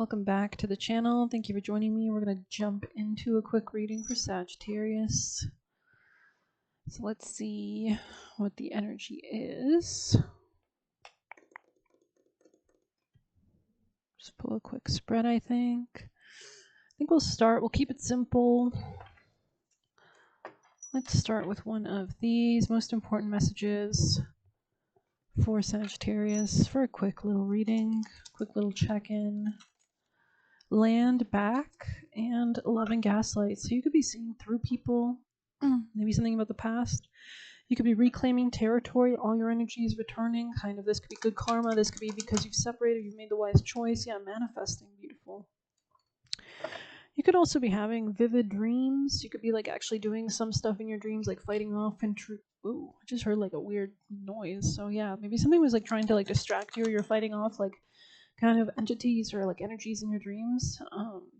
Welcome back to the channel. Thank you for joining me. We're going to jump into a quick reading for Sagittarius. So let's see what the energy is. Just pull a quick spread, I think. We'll keep it simple. Let's start with one of these most important messages for Sagittarius for a quick little reading, quick little check-in. Land back and love and gaslight. So you could be seeing through people, maybe something about the past. You could be reclaiming territory. All your energy is returning. Kind of, this could be good karma. This could be because you've separated, you've made the wise choice. Yeah, manifesting. Beautiful. You could also be having vivid dreams. You could be like actually doing some stuff in your dreams, like fighting off Ooh, I just heard like a weird noise. So yeah, maybe something was like trying to like distract you, or you're fighting off like kind of entities or like energies in your dreams,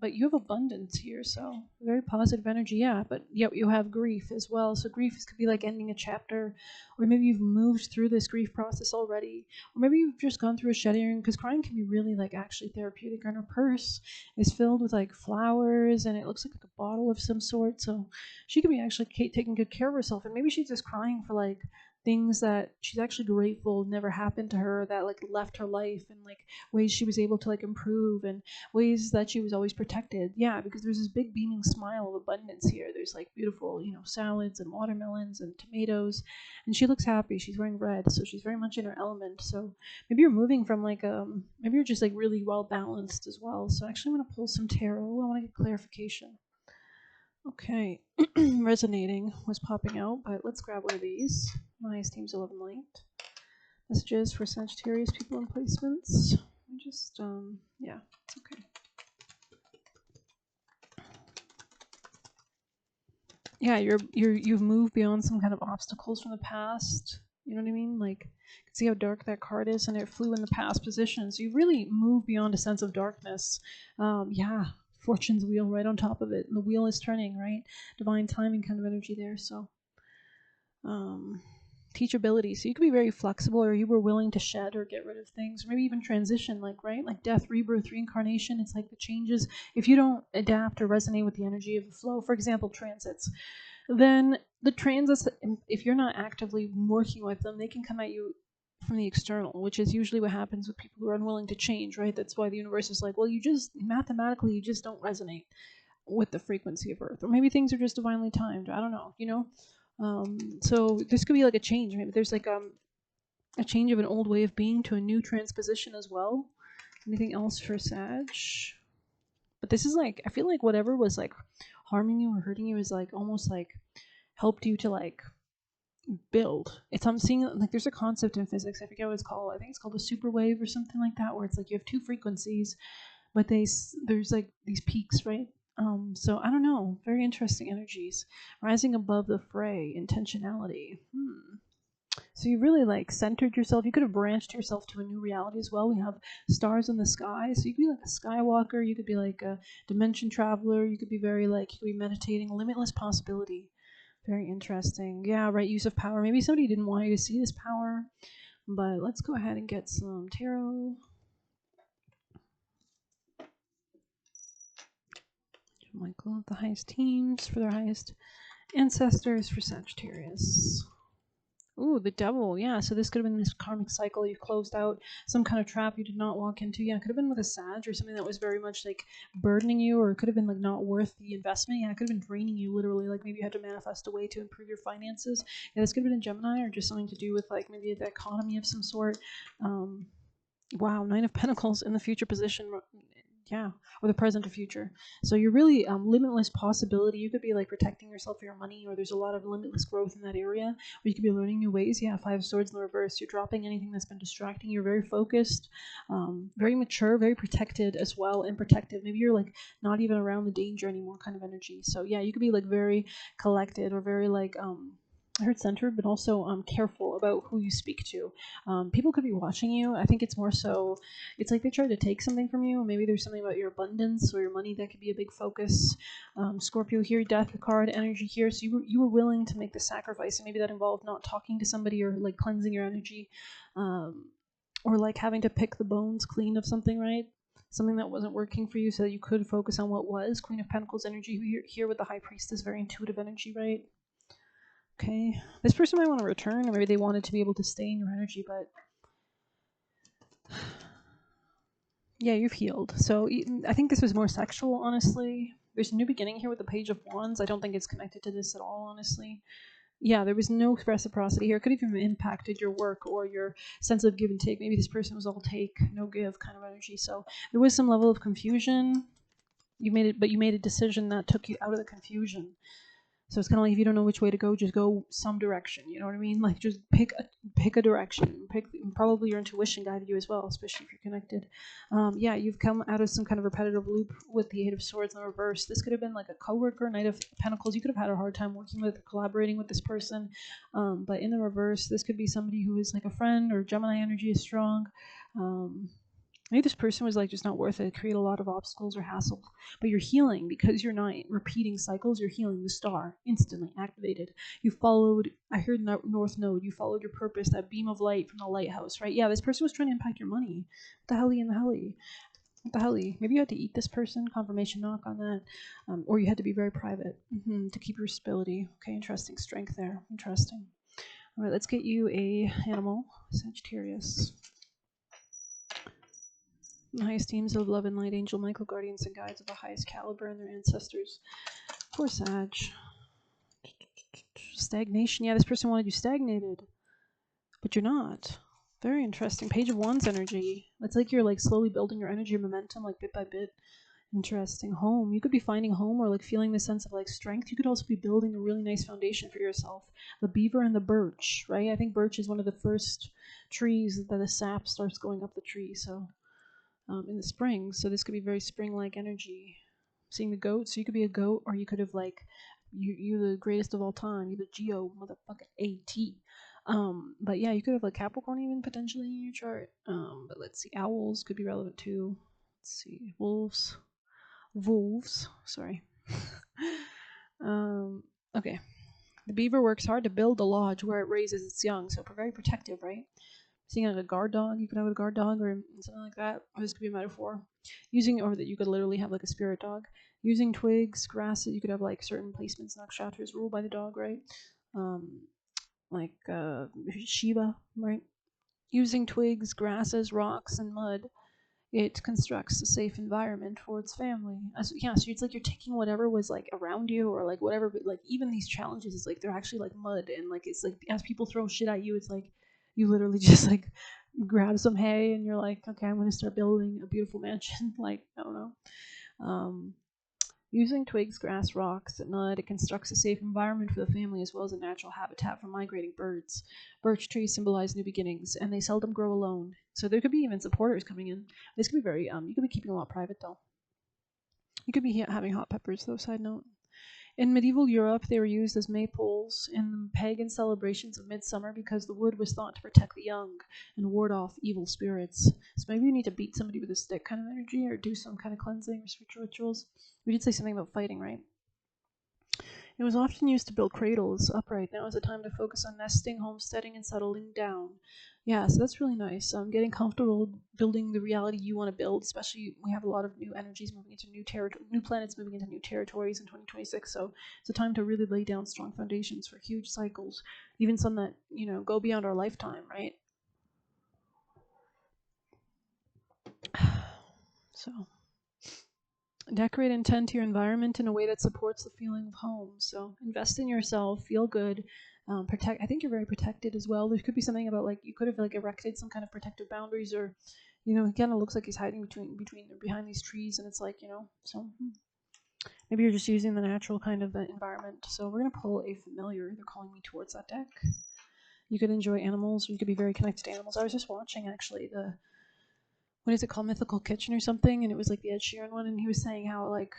but you have abundance here, so very positive energy. Yeah, but yet you have grief as well, so grief could be like ending a chapter, or maybe you've moved through this grief process already, or maybe you've just gone through a shedding, because crying can be really like actually therapeutic. And her purse is filled with like flowers, and it looks like a bottle of some sort, so she could be actually taking good care of herself, and maybe she's just crying for like things that she's actually grateful never happened to her, that like left her life, and like ways she was able to like improve, and ways that she was always protected. Yeah, because there's this big beaming smile of abundance here. There's like beautiful, salads and watermelons and tomatoes, and she looks happy. She's wearing red, so she's very much in her element. So maybe you're moving from like maybe you're just like really well balanced as well. So actually I'm going to pull some tarot. I want to get clarification. Okay, resonating was popping out, but let's grab one of these. Nice, Teams 11 Light. Messages for Sagittarius people and placements. Just, yeah, it's okay. Yeah, you've moved beyond some kind of obstacles from the past. You know what I mean? Like, you can see how dark that card is, and it flew in the past position. So you really moved beyond a sense of darkness. Yeah, Fortune's wheel right on top of it. And the wheel is turning, right? Divine timing kind of energy there. So, teachability. So you could be very flexible, or you were willing to shed or get rid of things, or maybe even transition, like, right? Like death, rebirth, reincarnation. It's like the changes. If you don't adapt or resonate with the energy of the flow, for example, transits, then the transits, if you're not actively working with them, they can come at you from the external, which is usually what happens with people who are unwilling to change, right? That's why the universe is like, well, you just mathematically, you just don't resonate with the frequency of Earth, or maybe things are just divinely timed. I don't know, so this could be like a change. Maybe there's like a change of an old way of being to a new transposition as well. Anything else for Sag? But this is like, I feel like whatever was like harming you or hurting you is like almost like helped you to like build. I'm seeing like there's a concept in physics, I forget what it's called. I think it's called a super wave or something like that, where it's like you have two frequencies, but there's like these peaks, right? So I don't know. Very interesting energies. Rising above the fray, intentionality. So you really like centered yourself. You could have branched yourself to a new reality as well. We have stars in the sky, so you could be like a skywalker. You could be like a dimension traveler. You could be very like, you could be meditating. Limitless possibility. Very interesting. Yeah, right. Use of power. Maybe somebody didn't want you to see this power, but let's go ahead and get some tarot. Michael of the highest teams for their highest ancestors for Sagittarius. Ooh, the devil. Yeah, so this could have been this karmic cycle you closed out, some kind of trap you did not walk into. Yeah, it could have been with a Sag, or something that was very much like burdening you, or it could have been like not worth the investment. Yeah, it could have been draining you literally. Like maybe you had to manifest a way to improve your finances. Yeah, this could have been in Gemini, or just something to do with like maybe the economy of some sort. Wow, Nine of Pentacles in the future position. Yeah, or the present or future. So you're really limitless possibility. You could be like protecting yourself for your money, or there's a lot of limitless growth in that area, or you could be learning new ways. Yeah, Five of Swords in the reverse. You're dropping anything that's been distracting. You're very focused, very mature, very protected as well, and protective. Maybe you're like not even around the danger anymore kind of energy. So yeah, you could be like very collected, or very like I heard centered, but also careful about who you speak to. People could be watching you. I think it's more so, it's like they try to take something from you. Maybe there's something about your abundance or your money that could be a big focus. Scorpio here, death card, energy here. So you were willing to make the sacrifice, and maybe that involved not talking to somebody, or like cleansing your energy, or like having to pick the bones clean of something, right? something that wasn't working for you so that you could focus on what was. Queen of Pentacles energy here with the High Priestess, very intuitive energy, right? Okay. This person might want to return, or maybe they wanted to be able to stay in your energy, but yeah, you've healed. So I think this was more sexual, honestly. There's a new beginning here with the Page of Wands. I don't think it's connected to this at all, honestly. Yeah, there was no reciprocity here. It could have even impacted your work or your sense of give and take. Maybe this person was all take, no give kind of energy. So there was some level of confusion. You made it, but you made a decision that took you out of the confusion. So it's kind of like if you don't know which way to go, just go some direction. You know what I mean? Like just pick a direction. Probably your intuition guided you as well, especially if you're connected. Yeah, you've come out of some kind of repetitive loop with the Eight of Swords in the reverse. This could have been like a coworker, Knight of Pentacles. You could have had a hard time working with, collaborating with this person. But in the reverse, this could be somebody who is like a friend, or Gemini energy is strong. Maybe this person was like just not worth it, create a lot of obstacles or hassle. But you're healing because you're not repeating cycles. You're healing. The star instantly activated. You followed, I heard North Node, you followed your purpose, that beam of light from the lighthouse, right? Yeah, this person was trying to impact your money. What the helly in the helly? What the helly? Maybe you had to eat this person, confirmation knock on that. Or you had to be very private to keep your stability. Okay, interesting. Strength there. Interesting. All right, let's get you a animal, Sagittarius. The highest teams of love and light, angel, Michael, guardians, and guides of the highest caliber and their ancestors. Poor Sag. Stagnation. Yeah, this person wanted you stagnated, but you're not. Very interesting. Page of Wands energy. It's like you're like slowly building your energy momentum, like bit by bit. Interesting. Home. You could be finding home or like feeling this sense of like strength. You could also be building a really nice foundation for yourself. The beaver and the birch, right? I think birch is one of the first trees that the sap starts going up the tree. So in the spring. So this could be very spring-like energy. Seeing the goat, so you could be a goat, or you could have like you're the greatest of all time. You're the Geo motherfucking AT. But yeah, you could have like Capricorn even potentially in your chart. But let's see, owls could be relevant too. Let's see, wolves. Sorry. Okay. The beaver works hard to build the lodge where it raises its young, so very protective, right? Seeing like a guard dog, you could have a guard dog or something like that. Or this could be a metaphor. Or that you could literally have like a spirit dog. Using twigs, grasses, you could have like certain placements, nakshatras ruled by the dog, right? Like Shiva, right? Using twigs, grasses, rocks, and mud, it constructs a safe environment for its family. So it's like you're taking whatever was like around you or like whatever, but like even these challenges, it's like they're actually like mud, and like it's like as people throw shit at you, it's like you literally just like grab some hay and you're like, okay, I'm gonna start building a beautiful mansion. Like, I don't know. Using twigs, grass, rocks, and mud, it constructs a safe environment for the family as well as a natural habitat for migrating birds. Birch trees symbolize new beginnings, and they seldom grow alone. So there could be even supporters coming in. This could be very, you could be keeping a lot private though. You could be having hot peppers though, side note. In medieval Europe, they were used as maypoles in pagan celebrations of midsummer because the wood was thought to protect the young and ward off evil spirits. So maybe you need to beat somebody with a stick kind of energy or do some kind of cleansing or spiritual rituals. We did say something about fighting, right? It was often used to build cradles upright. Now is the time to focus on nesting, homesteading, and settling down. Yeah, so that's really nice. Getting comfortable building the reality you want to build, especially we have a lot of new energies moving into new planets moving into new territories in 2026. So it's a time to really lay down strong foundations for huge cycles, even some that, go beyond our lifetime, right? So decorate and tend to your environment in a way that supports the feeling of home. So invest in yourself, feel good, protect. I think you're very protected as well. There could be something about like you could have like erected some kind of protective boundaries, or it kind of looks like he's hiding behind these trees, and it's like so maybe you're just using the natural kind of environment. So we're gonna pull a familiar. They're calling me towards that deck. You could enjoy animals, or you could be very connected to animals. I was just watching actually the what is it called, Mythical Kitchen or something, and it was like the Ed Sheeran one, and he was saying how like,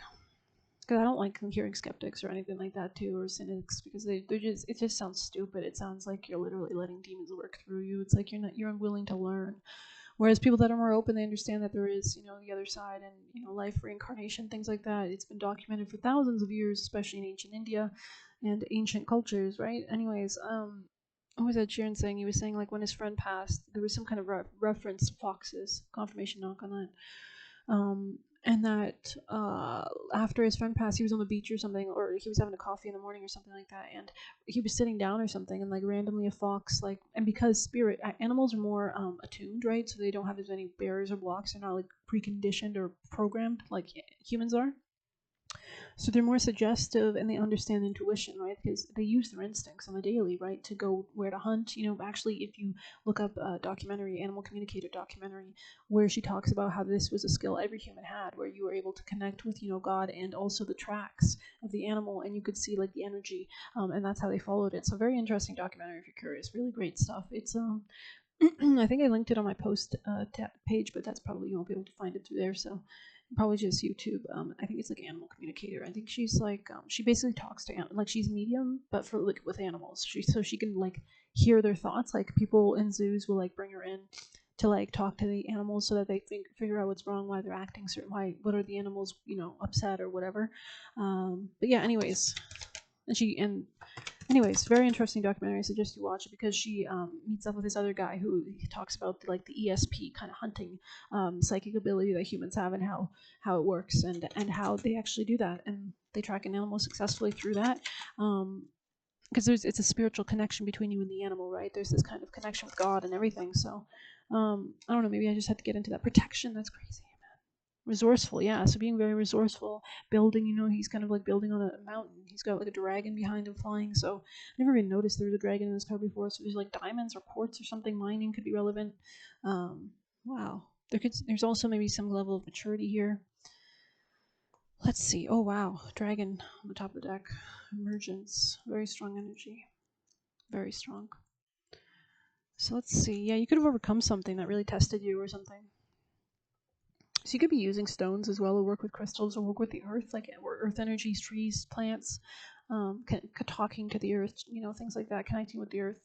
because I don't like hearing skeptics or anything like that too, or cynics, because it just sounds stupid. It sounds like you're literally letting demons work through you. It's like you're unwilling to learn. Whereas people that are more open, they understand that there is the other side, and life, reincarnation, things like that. It's been documented for thousands of years, especially in ancient India and ancient cultures, right? Anyways, what was Ed Sheeran saying? He was saying like when his friend passed, there was some kind of reference to foxes. Confirmation knock on that. And that after his friend passed, he was on the beach or something, or he was having a coffee in the morning or something like that, and he was sitting down or something, and like randomly a fox, like, and because animals are more attuned, right? So they don't have as many barriers or blocks. They're not like preconditioned or programmed like humans are. So they're more suggestive and they understand intuition, right? Because they use their instincts on the daily, right? To go where to hunt. Actually, if you look up a documentary, Animal Communicator documentary, where she talks about how this was a skill every human had, where you were able to connect with, God and also the tracks of the animal, and you could see like the energy, and that's how they followed it. So very interesting documentary if you're curious. Really great stuff. It's I think I linked it on my post page, but that's probably you won't be able to find it through there. So probably just YouTube. I think it's like Animal Communicator. I think she's like she basically talks to like she's medium, but for like with animals. She can like hear their thoughts. Like people in zoos will like bring her in to like talk to the animals so that they figure out what's wrong, why they're acting certain, what are the animals upset or whatever. But yeah, anyways, anyways, very interesting documentary. I suggest you watch it because she meets up with this other guy who talks about like the ESP kind of hunting psychic ability that humans have and how it works and how they actually do that, and they track an animal successfully through that. Because it's a spiritual connection between you and the animal, right? There's this kind of connection with God and everything. So I don't know. Maybe I just had to get into that protection. That's crazy. Resourceful, yeah. So being very resourceful, building, he's kind of like building on a mountain. He's got like a dragon behind him flying. So I never even noticed there was a dragon in this card before. So there's like diamonds or quartz or something. Mining could be relevant. Wow. There's also maybe some level of maturity here. Let's see. Oh wow, dragon on the top of the deck. Emergence, very strong energy, very strong. So let's see. Yeah, you could have overcome something that really tested you or something. So you could be using stones as well, or work with crystals, or work with the earth, like earth energies, trees, plants, talking to the earth, things like that, connecting with the earth.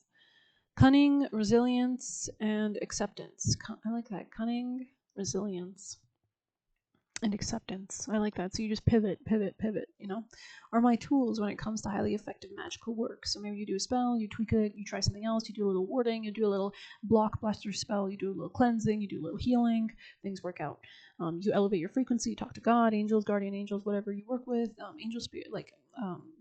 Cunning, resilience, and acceptance. I like that. Cunning, resilience, and acceptance. I like that. So you just pivot, are my tools when it comes to highly effective magical work. So maybe you do a spell, you tweak it, you try something else, you do a little warding, you do a little blockbuster spell, you do a little cleansing, you do a little healing, things work out. You elevate your frequency, you talk to God, angels, guardian angels, whatever you work with, angel spirit, like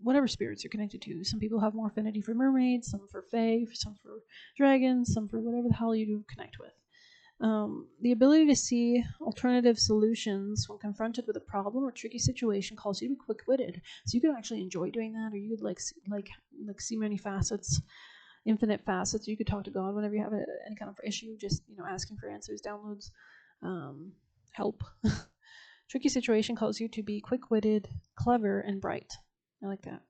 whatever spirits you're connected to. Some people have more affinity for mermaids, some for fae, some for dragons, some for whatever the hell you do connect with. The ability to see alternative solutions when confronted with a problem or tricky situation calls you to be quick-witted. So you could actually enjoy doing that, or you could like see many facets, infinite facets. You could talk to God whenever you have any kind of issue, just asking for answers, downloads, help. Tricky situation calls you to be quick-witted, clever, and bright. I like that.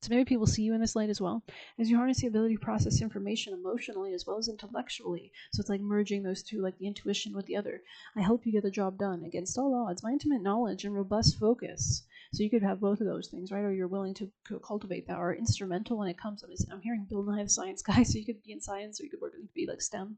So maybe people see you in this light as well, as you harness the ability to process information emotionally as well as intellectually. So it's like merging those two, like the intuition with the other. I help you get the job done against all odds. My intimate knowledge and robust focus. So you could have both of those things, right? Or you're willing to cultivate that, or instrumental when it comes. I'm hearing Bill Nye the Science Guy, so you could be in science, or you could be like STEM.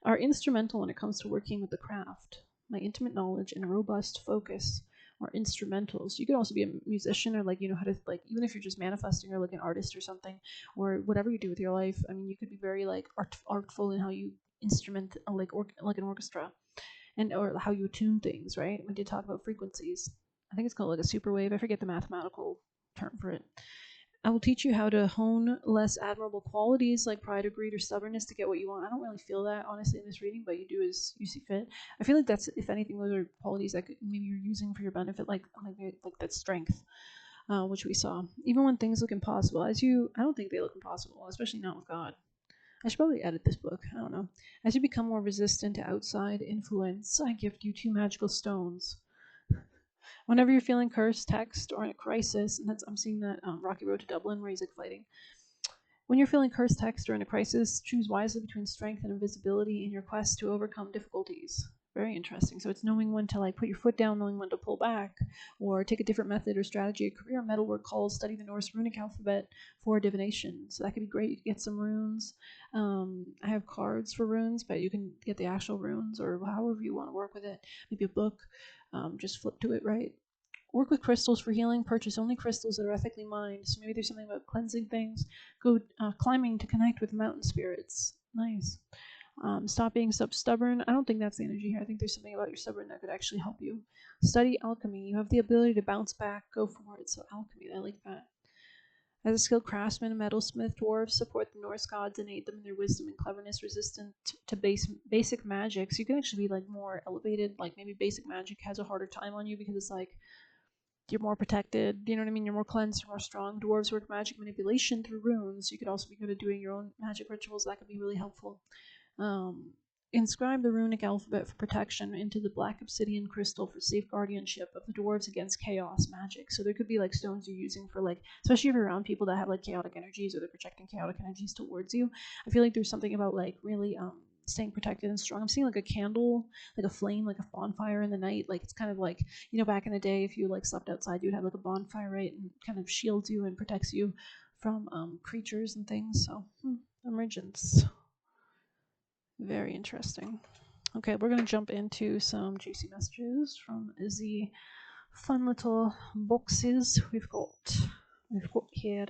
Are instrumental when it comes to working with the craft. My intimate knowledge and robust focus or instrumentals. You could also be a musician, or how to even if you're just manifesting, or like an artist or something, or whatever you do with your life. I mean, you could be very like artful in how you instrument like an orchestra, or how you attune things, right? We did talk about frequencies. I think it's called like a super wave. I forget the mathematical term for it. I will teach you how to hone less admirable qualities like pride or greed or stubbornness to get what you want. I don't really feel that, honestly, in this reading, but you do as you see fit. I feel like that's, if anything, those are qualities that maybe you're using for your benefit, like that strength, which we saw. Even when things look impossible, I don't think they look impossible, especially not with God. I should probably edit this book. I don't know. As you become more resistant to outside influence, I gift you 2 magical stones. Whenever you're feeling cursed, text, or in a crisis, and I'm seeing that Rocky Road to Dublin where he's like fighting. When you're feeling cursed, text, or in a crisis, choose wisely between strength and invisibility in your quest to overcome difficulties. Very interesting. So it's knowing when to like put your foot down, knowing when to pull back, or take a different method or strategy. A career metalwork calls study the Norse runic alphabet for divination. So that could be great. You can get some runes. I have cards for runes, but you can get the actual runes, or however you want to work with it. Maybe a book. Just flip to it, right? Work with crystals for healing. Purchase only crystals that are ethically mined. So maybe there's something about cleansing things. Go climbing to connect with mountain spirits. Nice. Stop being so stubborn. I don't think that's the energy here. I think there's something about your stubborn that could actually help you. Study alchemy. You have the ability to bounce back. Go for it. So alchemy, I like that. As a skilled craftsman and metalsmith, dwarves support the Norse gods and aid them in their wisdom and cleverness, resistant to basic magic. So you can actually be like more elevated. Like maybe basic magic has a harder time on you because it's like you're more protected. You know what I mean? You're more cleansed, you're more strong. Dwarves work magic manipulation through runes. You could also be good at doing your own magic rituals. That could be really helpful. Inscribe the runic alphabet for protection into the black obsidian crystal for safe guardianship of the dwarves against chaos magic. So there could be like stones you're using for like, especially if you're around people that have like chaotic energies or they're projecting chaotic energies towards you. I feel like there's something about like really staying protected and strong. I'm seeing like a candle, like a flame, like a bonfire in the night. Like it's kind of like, you know, back in the day, if you like slept outside, you'd have like a bonfire, right? And kind of shields you and protects you from creatures and things. So emergence. Very interesting. Okay, we're going to jump into some juicy messages from the fun little boxes we've got here.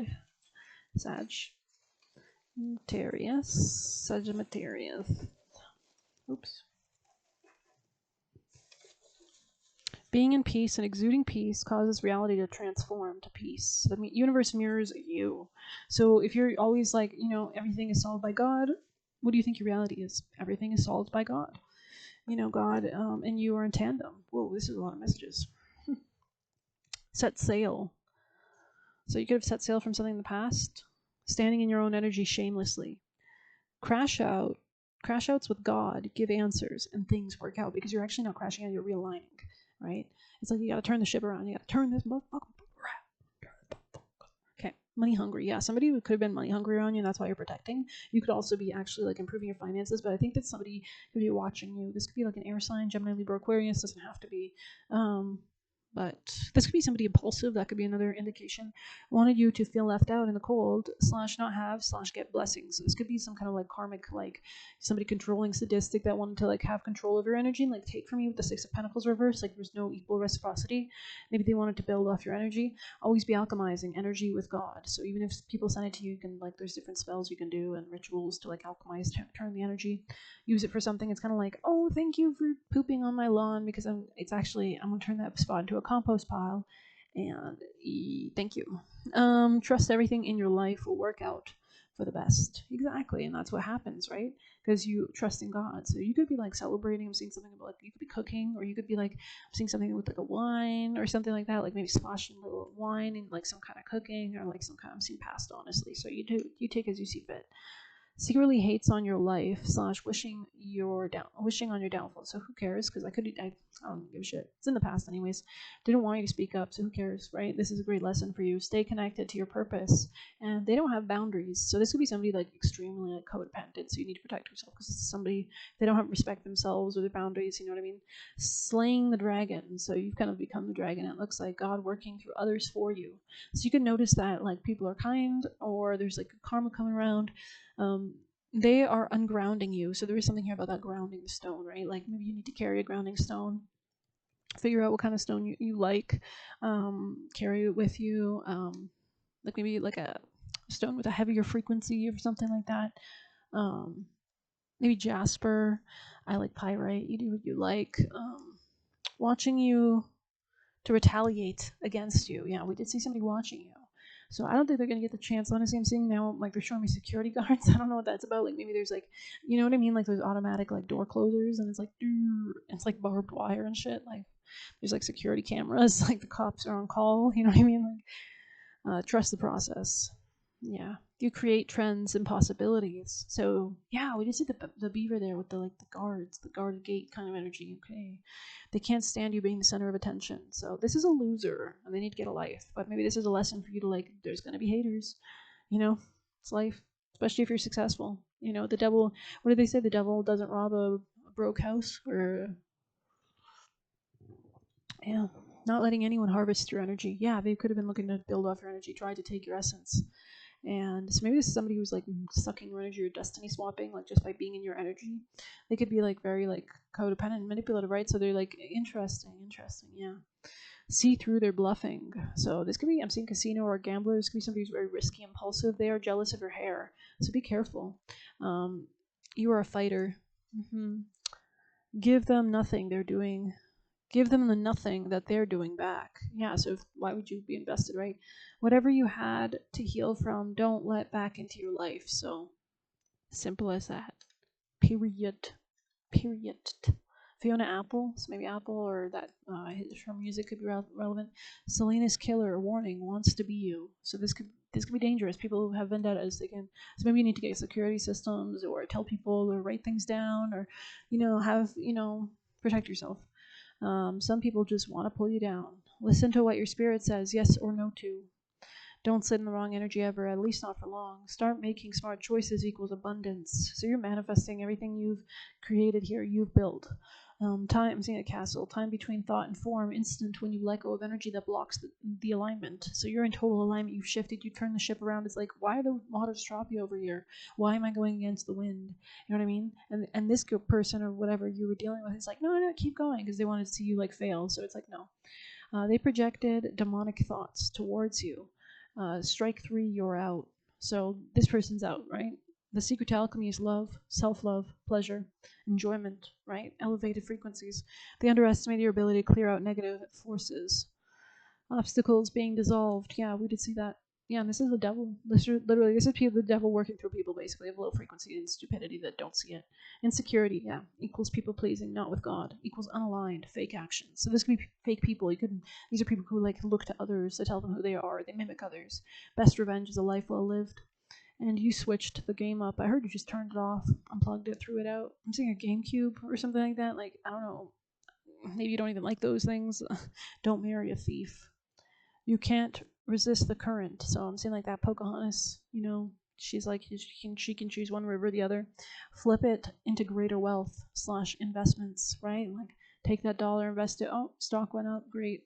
Sagittarius. Oops. Being in peace and exuding peace causes reality to transform to peace. The universe mirrors you. So if you're always like, you know, everything is solved by God, what do you think your reality is? Everything is solved by God. You know, God and you are in tandem. Whoa, this is a lot of messages. Set sail. So you could have set sail from something in the past. Standing in your own energy shamelessly. Crash outs with God, give answers, and things work out because you're actually not crashing out, you're realigning, right? It's like you got to turn the ship around. You got to turn this motherfucker around. Okay, money hungry. Yeah, somebody who could have been money hungry around you, and that's why you're protecting. You could also be actually like improving your finances, but I think that somebody could be watching you. This could be like an air sign, Gemini, Libra, Aquarius. Doesn't have to be. But this could be somebody impulsive. That could be another indication. Wanted you to feel left out in the cold / not have / get blessings. So this could be some kind of like karmic, like somebody controlling sadistic that wanted to like have control of your energy and like take from you with the 6 of Pentacles reverse. Like there's no equal reciprocity. Maybe they wanted to build off your energy. Always be alchemizing energy with God. So even if people send it to you, you can like there's different spells you can do and rituals to like alchemize, turn the energy, use it for something. It's kind of like, oh, thank you for pooping on my lawn because I'm gonna turn that spot into a compost pile, and thank you. Trust everything in your life will work out for the best. Exactly, and that's what happens, right? Because you trust in God. So you could be like celebrating. I'm seeing something about like you could be cooking, or you could be like I'm seeing something with like a wine or something like that, like maybe splashing a little wine and like some kind of cooking or like some kind. I'm seeing pasta, honestly. So you take as you see fit. Secretly hates on your life / wishing on your downfall. So who cares? Because I don't give a shit. It's in the past anyways. Didn't want you to speak up, so who cares, right? This is a great lesson for you. Stay connected to your purpose, and they don't have boundaries. So this could be somebody like extremely like codependent. So you need to protect yourself because this is somebody they don't have respect themselves or their boundaries. You know what I mean? Slaying the dragon. So you've kind of become the dragon. It looks like God working through others for you. So you can notice that like people are kind, or there's like karma coming around. They are ungrounding you. So there is something here about that grounding stone, right? Like maybe you need to carry a grounding stone. Figure out what kind of stone you like. Carry it with you. Like maybe like a stone with a heavier frequency or something like that. Maybe jasper. I like pyrite. You do what you like. Watching you to retaliate against you. Yeah, we did see somebody watching you. So I don't think they're going to get the chance. Honestly, I'm seeing now, like, they're showing me security guards. I don't know what that's about. Like, maybe there's, like, you know what I mean? Like, there's automatic, like, door closers, and it's, like, it's, like, barbed wire and shit. Like, there's, like, security cameras. Like, the cops are on call. You know what I mean? Like, trust the process. Yeah. You create trends and possibilities. So, yeah, we just see the beaver there with the, like, the guard gate kind of energy. Okay. They can't stand you being the center of attention. So this is a loser, and they need to get a life. But maybe this is a lesson for you to like. There's gonna be haters, you know. It's life, especially if you're successful. You know, the devil. What did they say? The devil doesn't rob a broke house, or yeah, not letting anyone harvest your energy. Yeah, they could have been looking to build off your energy, tried to take your essence. And so maybe this is somebody who's like sucking your energy or destiny swapping, like just by being in your energy. They could be like very like codependent and manipulative, right? So they're like interesting, yeah. See through their bluffing. So this could be, I'm seeing casino or gambler. This could be somebody who's very risky, impulsive. They are jealous of your hair, so be careful. You are a fighter. Mm-hmm. Give them nothing they're doing. Give them the nothing that they're doing back. Yeah, so why would you be invested, right? Whatever you had to heal from, don't let back into your life. So simple as that. Period. Period. Fiona Apple, so maybe Apple or that her music could be relevant. Selena's killer, warning, wants to be you. So this could be dangerous. People who have vendettas, they can. So maybe you need to get security systems, or tell people, or write things down, or have protect yourself. Some people just want to pull you down. Listen to what your spirit says, yes or no to. Don't sit in the wrong energy ever, at least not for long. Start making smart choices equals abundance. So you're manifesting everything you've created here, you've built. Time, I'm seeing a castle. Time between thought and form, instant when you let go of energy that blocks the alignment. So you're in total alignment. You've shifted. You turn the ship around. It's like, why are the waters choppy over here? Why am I going against the wind? You know what I mean? And this person or whatever you were dealing with is like, no, keep going, because they wanted to see you like fail. So it's like, no. They projected demonic thoughts towards you. Strike 3, you're out. So this person's out, right? The secret to alchemy is love, self-love, pleasure, enjoyment, right? Elevated frequencies. They underestimate your ability to clear out negative forces. Obstacles being dissolved. Yeah, we did see that. Yeah, and this is the devil. This is the devil working through people, basically, of low frequency and stupidity that don't see it. Insecurity, yeah, equals people pleasing, not with God. Equals unaligned, fake actions. So this could be fake people. These are people who look to others to tell them who they are. They mimic others. Best revenge is a life well lived. And you switched the game up. I heard you just turned it off, unplugged it, threw it out. I'm seeing a GameCube or something like that. I don't know. Maybe you don't even like those things. Don't marry a thief. You can't resist the current. So I'm seeing that Pocahontas, she's like, she can choose one river or the other. Flip it into greater wealth / investments, right? Take that dollar, invest it. Oh, stock went up, great.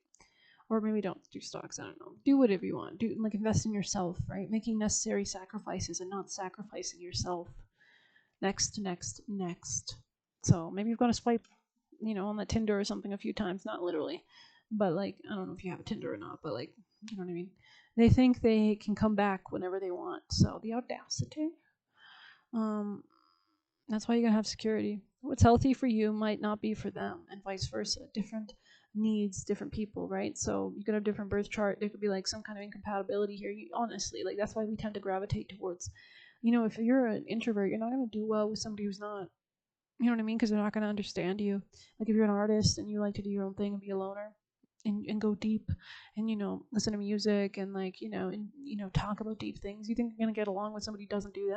Or maybe don't do stocks, I don't know. Do whatever you want. Invest in yourself, right? Making necessary sacrifices and not sacrificing yourself. Next. So maybe you've got to swipe, on that Tinder or something a few times, not literally. But I don't know if you have a Tinder or not, but you know what I mean? They think they can come back whenever they want. So the audacity. That's why you gotta have security. What's healthy for you might not be for them, and vice versa. Different needs, different people, right? So you could have different birth chart. There could be some kind of incompatibility here. Honestly, that's why we tend to gravitate towards, if you're an introvert, you're not gonna do well with somebody who's not. You know what I mean? Because they're not gonna understand you. If you're an artist and you like to do your own thing and be a loner, and go deep, and listen to music and talk about deep things, you think you're gonna get along with somebody who doesn't do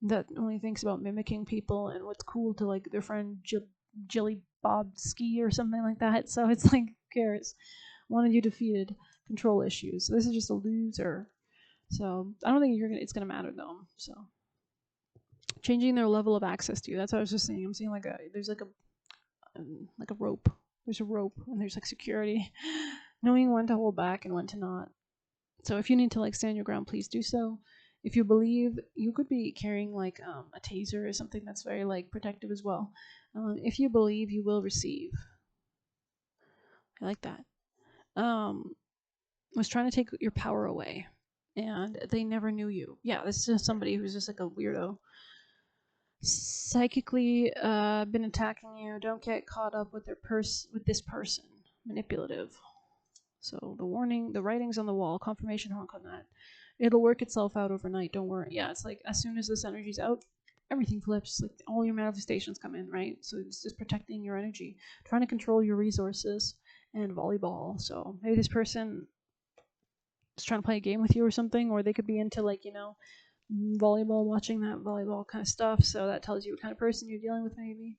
that only thinks about mimicking people and what's cool to their friend Jilly Bob Ski or something like that. So it's who cares? Wanted you defeated. Control issues. So this is just a loser. So I don't think it's gonna matter though. So changing their level of access to you. That's what I was just saying. I'm seeing there's a rope. There's a rope and there's security. Knowing when to hold back and when to not. So if you need to stand your ground, please do so. If you believe, you could be carrying a taser or something that's very protective as well. If you believe, you will receive. I like that. Was trying to take your power away, and they never knew you. Yeah, this is just somebody who's just a weirdo. Psychically been attacking you. Don't get caught up with with this person. Manipulative. So the warning, the writing's on the wall. Confirmation honk on that. It'll work itself out overnight. Don't worry. Yeah, it's as soon as this energy's out, everything flips. All your manifestations come in, right? So it's just protecting your energy, trying to control your resources, and volleyball. So maybe this person is trying to play a game with you or something, or they could be into volleyball, watching that volleyball kind of stuff. So that tells you what kind of person you're dealing with, maybe.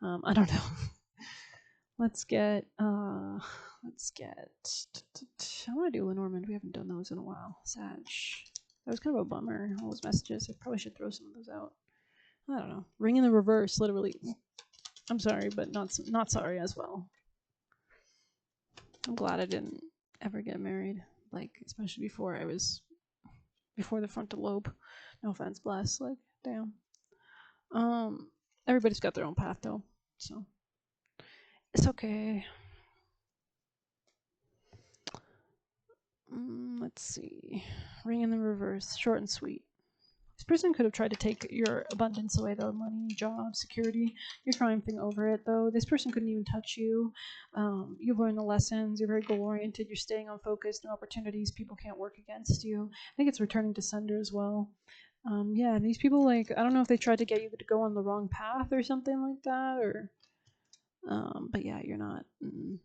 I don't know. Let's get. I want to do Lenormand. We haven't done those in a while. Sag. That was kind of a bummer. All those messages. I probably should throw some of those out. I don't know. Ring in the reverse, literally. I'm sorry, but not sorry as well. I'm glad I didn't ever get married. Especially before the frontal lobe. No offense, bless. Damn. Everybody's got their own path though, so it's okay. Let's see. Ring in the reverse, short and sweet. This person could have tried to take your abundance away, though. Money, job, security. You're triumphing over it, though. This person couldn't even touch you. You've learned the lessons. You're very goal-oriented. You're staying on focus. No opportunities. People can't work against you. I think it's returning to sender as well. Yeah, these people, like, I don't know if they tried to get you to go on the wrong path or something like that, or... but yeah, you're not. And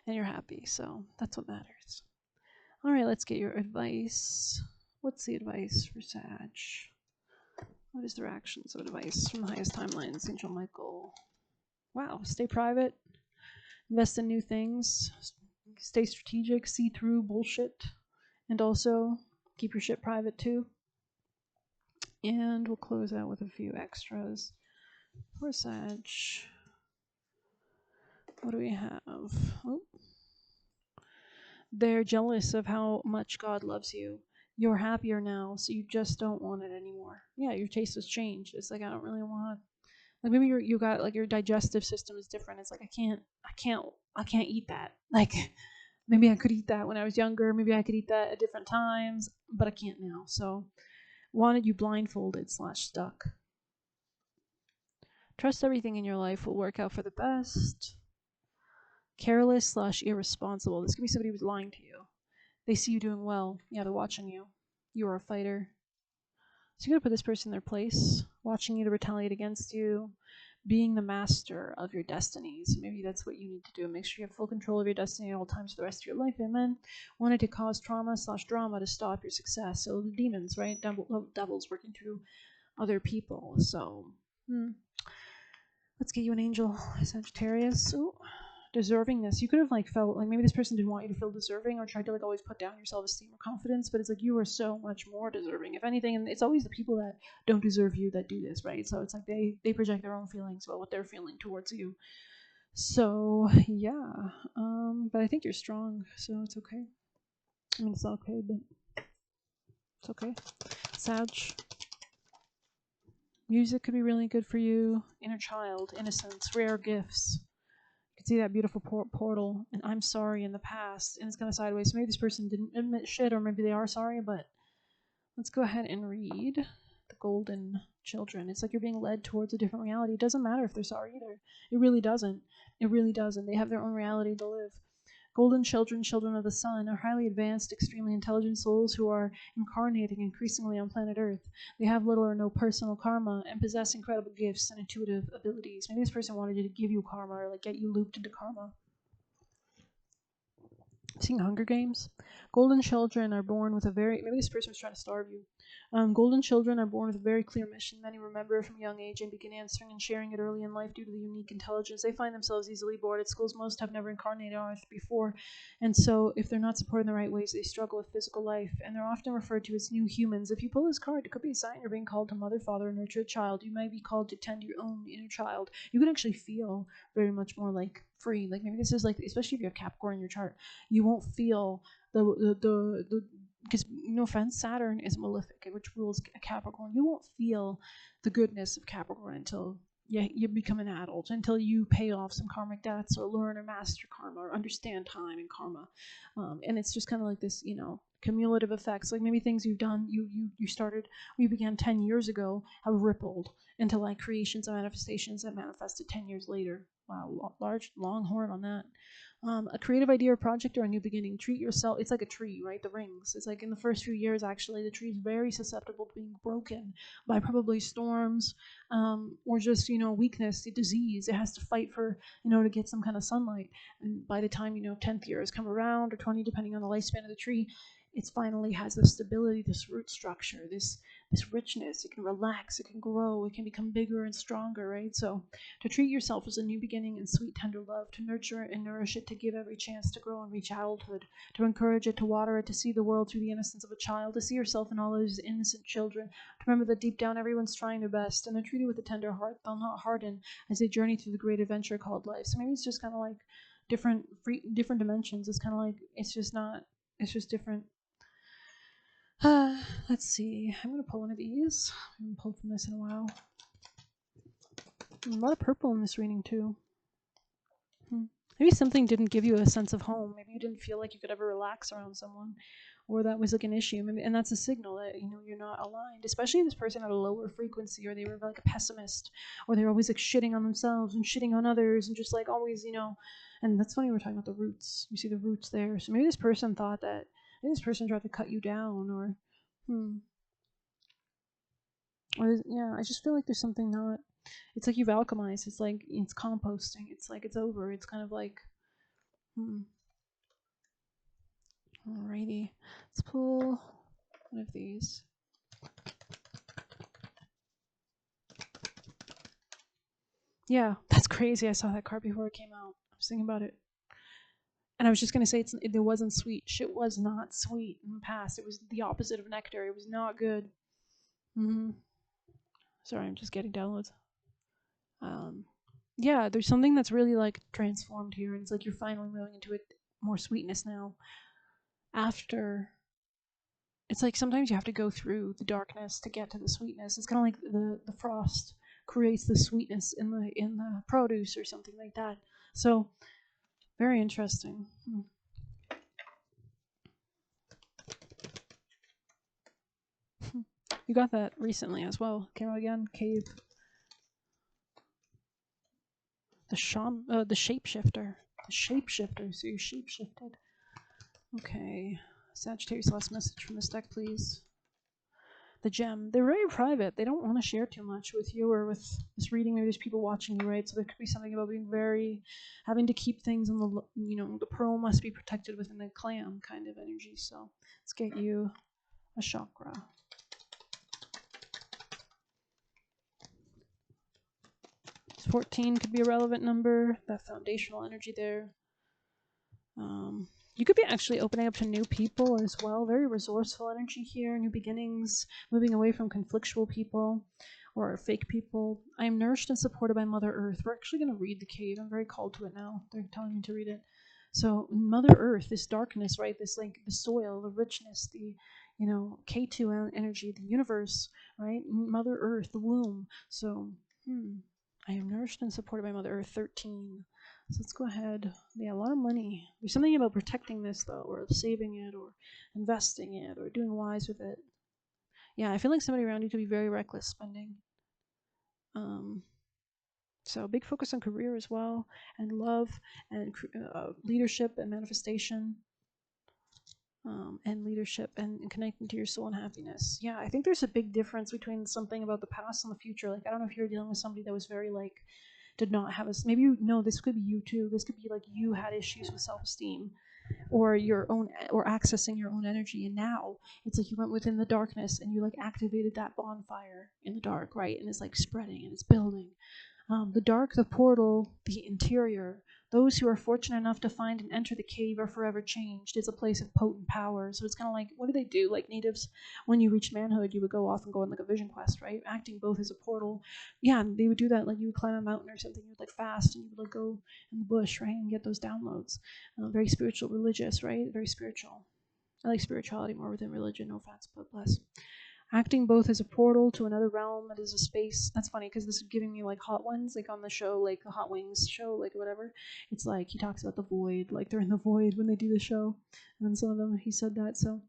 you're happy, so that's what matters. All right, let's get your advice. What's the advice for Sag? What is their actions of advice from the highest timelines, Angel Michael? Wow, stay private, invest in new things, stay strategic, see through bullshit, and also keep your shit private too. And we'll close out with a few extras for Sag. What do we have? Oh. They're jealous of how much God loves you. You're happier now, so you just don't want it anymore. Yeah, your taste has changed. It's like, I don't really want, like, maybe you got, like, your digestive system is different. It's like, I can't eat that. Like, maybe I could eat that when I was younger. Maybe I could eat that at different times, but I can't now. So, wanted you blindfolded / stuck. Trust everything in your life will work out for the best. Careless / irresponsible. This could be somebody who's lying to you. They see you doing well. Yeah, they're watching you. You are a fighter. So you gotta put this person in their place, watching you to retaliate against you, being the master of your destinies. Maybe that's what you need to do. Make sure you have full control of your destiny at all times for the rest of your life. Amen. Wanted to cause trauma / drama to stop your success. So the demons, right? Devils working through other people. So, let's get you an angel, Sagittarius. Ooh. Deservingness. You could have, like, felt like maybe this person didn't want you to feel deserving or tried to, like, always put down your self-esteem or confidence, but it's like you are so much more deserving, if anything. And it's always the people that don't deserve you that do this, right? So it's like they project their own feelings about what they're feeling towards you. So yeah, but I think you're strong, so it's okay. I mean, it's not okay, but it's okay. Sag. Music could be really good for you. Inner child, innocence, rare gifts. You can see that beautiful portal, and I'm sorry in the past, and it's kind of sideways. So maybe this person didn't admit shit, or maybe they are sorry, but let's go ahead and read the golden children. It's like you're being led towards a different reality. It doesn't matter if they're sorry either. It really doesn't. It really doesn't. They have their own reality to live. Golden children, children of the sun, are highly advanced, extremely intelligent souls who are incarnating increasingly on planet Earth. They have little or no personal karma and possess incredible gifts and intuitive abilities. Maybe this person wanted you to give you karma or, like, get you looped into karma. Seeing Hunger Games. Golden children are born with a very... Maybe this person was trying to starve you. Golden children are born with a very clear mission. Many remember from a young age and begin answering and sharing it early in life due to the unique intelligence. They find themselves easily bored at schools. Most have never incarnated on Earth before. And so if they're not supported in the right ways, they struggle with physical life. And they're often referred to as new humans. If you pull this card, it could be a sign you're being called to mother, father, and nurture a child. You might be called to tend your own inner child. You can actually feel very much more, like, free. Like, maybe this is, like, especially if you have Capricorn in your chart, you won't feel the because, no offense, Saturn is malefic, which rules Capricorn. You won't feel the goodness of Capricorn until you become an adult, until you pay off some karmic debts or learn or master karma or understand time and karma. And it's just kind of like this, cumulative effects. Like, maybe things you've done, you started, or you began 10 years ago, have rippled into, like, creations and manifestations that manifested 10 years later. Wow, long horn on that. A creative idea or project or a new beginning. Treat yourself. It's like a tree, right? The rings. It's like in the first few years, actually, the tree is very susceptible to being broken by probably storms, or just, weakness, disease. It has to fight for, to get some kind of sunlight. And by the time, 10th year has come around, or 20, depending on the lifespan of the tree, it finally has this stability, this root structure, this richness. It can relax, it can grow, it can become bigger and stronger, right? So to treat yourself as a new beginning in sweet, tender love, to nurture it and nourish it, to give every chance to grow and reach adulthood, to encourage it, to water it, to see the world through the innocence of a child, to see yourself in all those innocent children, to remember that deep down everyone's trying their best, and they're treated with a tender heart. They'll not harden as they journey through the great adventure called life. So maybe it's just kind of like different dimensions. It's kind of like, it's just different. Let's see. I'm going to pull one of these. I haven't pulled from this in a while. A lot of purple in this reading, too. Maybe something didn't give you a sense of home. Maybe you didn't feel like you could ever relax around someone. or that was like an issue. Maybe, and that's a signal that you're not aligned. Especially if this person had a lower frequency, or they were like a pessimist, or they're always like shitting on themselves and shitting on others, and just like always. And that's funny. We're talking about the roots. You see the roots there. So maybe this person thought that. Maybe this person tried to cut you down, or I just feel like there's something not. It's like you've alchemized. It's like it's composting. It's like it's over. It's kind of like. Alrighty, let's pull one of these. Yeah, that's crazy. I saw that card before it came out. I was thinking about it. And I was just going to say it wasn't sweet. Shit was not sweet in the past. It was the opposite of nectar. It was not good. Sorry, I'm just getting downloads. Yeah, there's something that's really like transformed here. And it's like you're finally moving into it more sweetness now. After. It's like sometimes you have to go through the darkness to get to the sweetness. It's kind of like the frost creates the sweetness in the produce or something like that. So very interesting. You got that recently as well. Came out again. Cave. The shapeshifter. The shapeshifter. So you shapeshifted. Okay. Sagittarius, last message from this deck, please. The gem. They're very private. They don't want to share too much with you or with this reading. Maybe there's people watching you, right? So there could be something about being having to keep things in the pearl must be protected within the clam kind of energy. So let's get you a chakra. It's 14 could be a relevant number. That foundational energy there. You could be actually opening up to new people as well. Very resourceful energy here. New beginnings. Moving away from conflictual people or fake people. I am nourished and supported by Mother Earth. We're actually going to read the cave. I'm very called to it now. They're telling me to read it. So Mother Earth, this darkness, right? This like the soil, the richness, the K2 energy, the universe, right? Mother Earth, the womb. So I am nourished and supported by Mother Earth. 13. So let's go ahead. Yeah, a lot of money. There's something about protecting this, though, or saving it, or investing it, or doing wise with it. Yeah, I feel like somebody around you could be very reckless spending. So big focus on career as well, and love, and leadership, and manifestation, and leadership, and connecting to your soul and happiness. Yeah, I think there's a big difference between something about the past and the future. Like, I don't know if you're dealing with somebody that was very like did not have maybe this could be you too. This could be like you had issues with self-esteem or your own, or accessing your own energy, and now it's like you went within the darkness and you like activated that bonfire in the dark, right? And it's like spreading and it's building. The dark, the portal, the interior. Those who are fortunate enough to find and enter the cave are forever changed. It's a place of potent power. So it's kind of like, what do they do? Like natives, when you reach manhood, you would go off and go on like a vision quest, right? Acting both as a portal. Yeah, they would do that. Like you would climb a mountain or something. You would like fast and you would like go in the bush, right? And get those downloads. Very spiritual, religious, right? Very spiritual. I like spirituality more than religion. No offense, but bless. Acting both as a portal to another realm and as a space. That's funny because this is giving me like Hot Ones, like on the show, like the Hot Wings show, like whatever. It's like he talks about the void, like they're in the void when they do the show, and some of them he said that. So,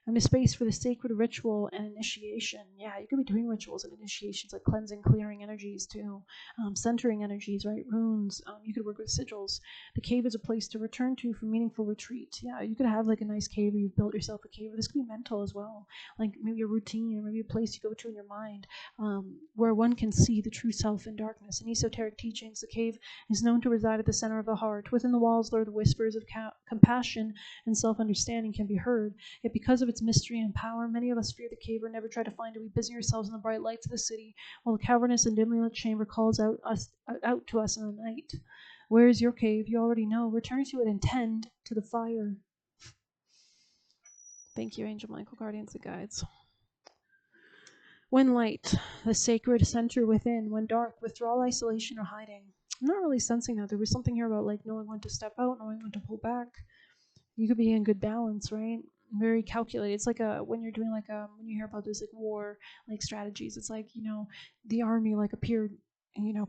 and a space for the sacred ritual and initiation. Yeah, you could be doing rituals and initiations like cleansing, clearing energies too, centering energies, right? Runes. You could work with sigils. The cave is a place to return to for meaningful retreat. Yeah, you could have like a nice cave where you've built yourself a cave. This could be mental as well, like maybe a routine or maybe a place you go to in your mind, where one can see the true self in darkness. In esoteric teachings, the cave is known to reside at the center of the heart. Within the walls, the whispers of compassion and self-understanding can be heard. Yet because of its mystery and power, many of us fear the cave or never try to find it. We busy ourselves in the bright lights of the city, while the cavernous and dimly lit chamber calls out to us in the night. Where is your cave? You already know. Return to it and tend to the fire. Thank you, Angel Michael, guardians and guides. When light, the sacred center within. When dark, withdrawal, isolation, or hiding. I'm not really sensing that. There was something here about like knowing when to step out, knowing when to pull back. You could be in good balance, right? Very calculated. It's like when you're doing like when you hear about those like war like strategies. It's like the army like appeared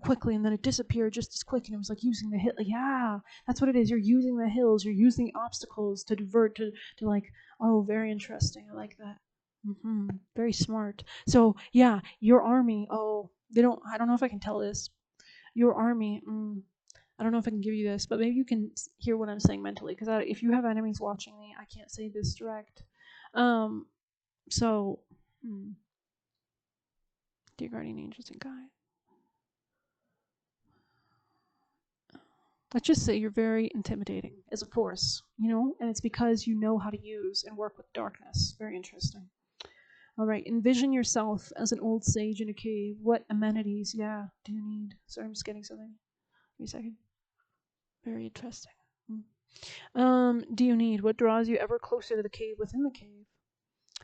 quickly, and then it disappeared just as quick, and it was like using the hill. Yeah, that's what it is. You're using the hills, you're using obstacles to divert to like, oh, very interesting. I like that. Very smart. So yeah, your army. Oh, I don't know if I can tell this. Your army. I don't know if I can give you this, but maybe you can hear what I'm saying mentally. Because if you have enemies watching me, I can't say this direct. So, dear guardian angels and guides. Let's just say you're very intimidating as a force, and it's because you know how to use and work with darkness. Very interesting. All right, envision yourself as an old sage in a cave. What amenities, do you need? Sorry, I'm just getting something. Give me a second. Very interesting. Do you need? What draws you ever closer to the cave within the cave?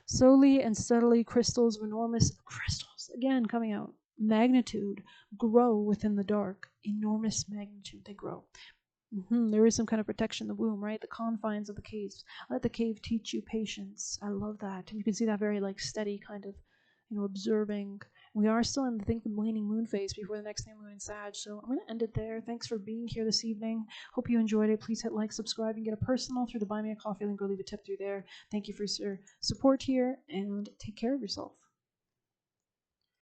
Slowly and steadily, crystals of enormous crystals, again coming out, magnitude, grow within the dark. Enormous magnitude, they grow. There is some kind of protection in the womb, right? The confines of the caves. Let the cave teach you patience. I love that. And you can see that very steady kind of, observing. We are still in the waning moon phase before the next new moon in Sag. So I'm going to end it there. Thanks for being here this evening. Hope you enjoyed it. Please hit like, subscribe, and get a personal through the Buy Me a Coffee link or leave a tip through there. Thank you for your support here, and take care of yourself.